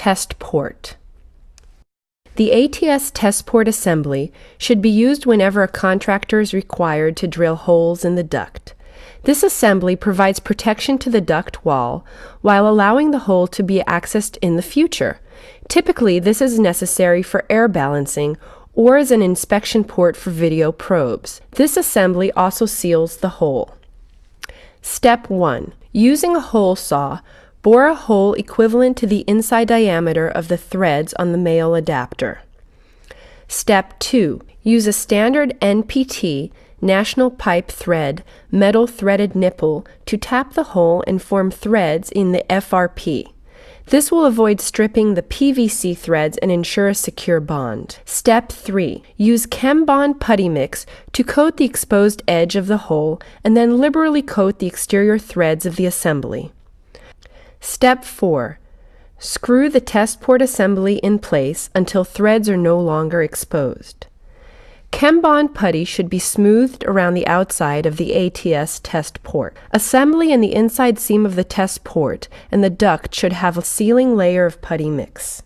test port. The ATS test port assembly should be used whenever a contractor is required to drill holes in the duct. This assembly provides protection to the duct wall while allowing the hole to be accessed in the future. Typically, this is necessary for air balancing or as an inspection port for video probes. This assembly also seals the hole. Step 1. Using a hole saw, bore a hole equivalent to the inside diameter of the threads on the male adapter. Step 2. Use a standard NPT National Pipe Thread metal threaded nipple to tap the hole and form threads in the FRP. This will avoid stripping the PVC threads and ensure a secure bond. Step 3. Use Chem Bond putty mix to coat the exposed edge of the hole and then liberally coat the exterior threads of the assembly. Step 4. Screw the test port assembly in place until threads are no longer exposed. Chem Bond putty should be smoothed around the outside of the ATS test port. Assembly in the inside seam of the test port and the duct should have a sealing layer of putty mix.